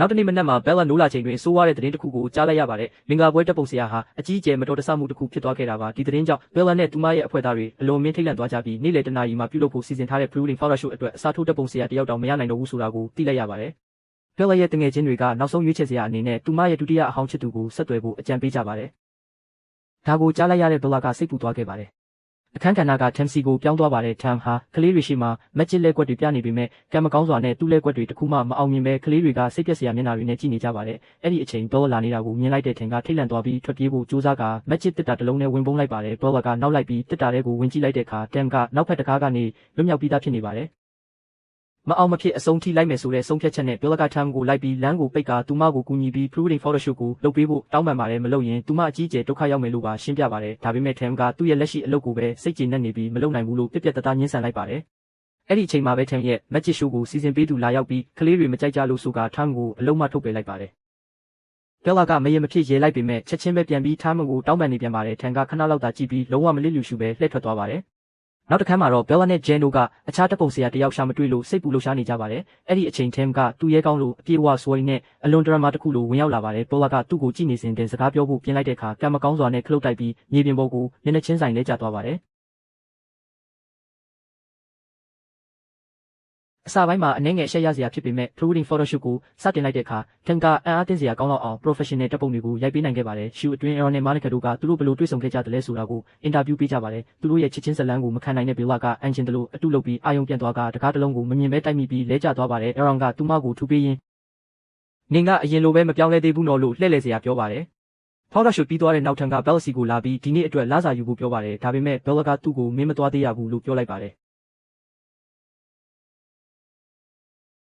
နောက်တနေ့မနက်မှာဘဲလာနိုးလာချိန်တွင်ဆိုးဝါးတဲ့သတင်းတစ်ခုကိုကြားလိုက်ရပါတယ်။မင်္ဂလာပွဲတပ်ပုံဆရာဟာအကြီးအကျယ်မတော်တဆမှုတစ်ခုဖြစ်သွားခဲ့တာပါ။ဒီသတင်းကြောင့်ဘဲလာနဲ့သူမရဲ့အဖွဲ့သားတွေအလွန်မင်းထိတ်လန့်သွားကြပြီးနေ့လယ်တနာရီမှာပြုလုပ်ဖို့စီစဉ်ထားတဲ့ Pre-wedding photo shoot အတွက်အစားထိုးတပ်ပုံဆရာတယောက်တောင်မရနိုင်တော့ဘူးဆိုတာကိုသိလိုက်ရပါတယ်။ဘဲလာရဲ့တငယ်ချင်းတွေကနောက်ဆုံးရွေးချယ်စရာအနေနဲ့သူမရဲ့ဒုတိယအဟောင်းချစ်သူကိုဆက်သွယ်ဖို့အကြံပေးကြပါတယ်။ဒါကိုကြားလိုက်ရတဲ့ဘဲလာကစိတ်ပူသွားခဲ့ပါတယ်။အခန်းကဏ္ဍက Tam စီကိုပြောင်းသွားပါတယ်။ Tam ဟာကလေးတွေရှိမှမက်ချစ်လဲကွက်တွေပြနေပေမဲ့ကံမကောင်းစွာနဲ့သူ့လဲကွက်တွေတခုမှမအောင်မြင်ပဲကလေးတွေကစိတ်ပြက်စရာမျက်နှာတွေနဲ့ကြည့်နေကြပါတယ်။အဲ့ဒီအချိန်ဘဲလာနေတာကိုမြင်လိုက်တဲ့ထင်ကထိတ်လန့်သွားပြီးထွက်ပြေးဖို့ကြိုးစားကမက်ချစ်တစ်တာတစ်လုံးနဲ့ဝင်ပုံးလိုက်ပါတယ်။ဘဲလာကနောက်လိုက်ပြီးတစ်တာတဲ့ကိုဝင်ကြည့်လိုက်တဲ့အခါ Tam ကနောက်ဖက်တကားကနေလွတ်မြောက်ပြီးသားဖြစ်နေပါတယ်။မအောင်မဖြစ်အဆုံးထိလိုက်မယ်ဆိုတဲ့ဆုံးဖြတ်ချက်နဲ့ဘဲလာက Tam ကိုလိုက်ပြီးလမ်းကိုပိတ်ကာသူမကိုကူညီပြီး Pre-wedding photo shoot ကိုလုပ်ပေးဖို့တောင်းပန်ပါတယ်မလုပ်ရင်သူမအကြီးအကျယ်ဒုက္ခရောက်မယ်လို့ပါရှင်းပြပါတယ်။ဒါပေမဲ့ Tam ကသူ့ရဲ့လက်ရှိအလုပ်ကိုပဲစိတ်ကျေနပ်နေပြီးမလုပ်နိုင်ဘူးလို့ပြက်ပြက်တသားညှင်းဆန်လိုက်ပါတယ်။အဲ့ဒီအချိန်မှာပဲ Tam ရဲ့ magic show ကိုစီစဉ်ပေးသူလာရောက်ပြီးကလေးတွေမကြိုက်ကြလို့ဆိုက Tam ကိုအလုံးမထုတ်ပယ်လိုက်ပါတယ်။ဘဲလာကမရေမဖြစ်ရဲလိုက်ပေမဲ့ချက်ချင်းပဲပြန်ပြီး Tam ကိုတောင်းပန်နေပြန်ပါတယ်။ Tam ကခဏလောက်သာကြည့်ပြီးလုံးဝမလစ်လျူရှုပဲလှည့်ထွက်သွားပါတယ်။နောက်တစ်ခန်းမှာတော့ဘဲလာနဲ့ဂျန်တို့ကအခြားတပ်ပုံဆရာတယောက်ရှာမတွေ့လို့စိတ်ပူလှုပ်ရှားနေကြပါတယ်။အဲ့ဒီအချိန် Tam ကသူ့ရဲကောင်းလို့အပြေအဝဆွဲနဲ့အလွန်ဒရမာတစ်ခုလိုဝင်ရောက်လာပါတယ်။ဘဲလာကသူ့ကိုကြည့်နေစဉ်တင်စကားပြောဖို့ပြင်လိုက်တဲ့အခါကံမကောင်းစွာနဲ့ခလုတ်တိုက်ပြီးမြေပြင်ပေါ်ကိုမျက်နှာချင်းဆိုင်လဲကျသွားပါတယ်။အစပိုင်းမှာအနည်းငယ်ရှက်ရစရာဖြစ်ပေမဲ့ Pre-wedding photo shoot ကိုစတင်လိုက်တဲ့အခါ Tam ကအံ့အားသင့်စရာကောင်းလောက်အောင် professional တပ်ပုံတွေကိုရိုက်ပေးနိုင်ခဲ့ပါတယ်။ရှူအတွင်း Aaron နဲ့ Monica တို့ကသူတို့ဘယ်လိုတွေ့ဆုံခဲ့ကြသလဲဆိုတာကိုအင်တာဗျူးပေးကြပါတယ်။သူတို့ရဲ့ချစ်ချင်းဇလန်းကိုမခံနိုင်တဲ့ဘဲလာကအန်ချင်တယ်လို့အတုလုပ်ပြီးအာယုံပြန်သွားကတကားတစ်လုံးကိုမမြင်ပဲတိုက်မိပြီးလဲကျသွားပါတယ်။ Aaron ကသူမကိုထူပေးရင်းနင်ကအရင်လိုပဲမပြောင်းလဲသေးဘူးနော်လို့လှည့်လည်စရာပြောပါတယ်။ photo shoot ပြီးသွားတဲ့နောက် Tam ကဘဲလာစီကိုလာပြီးဒီနေ့အတွက်လစာယူဖို့ပြောပါတယ်။ဒါပေမဲ့ဘဲလာကသူ့ကိုမင်းမသွားသေးရဘူးလို့ပြောလိုက်ပါတယ်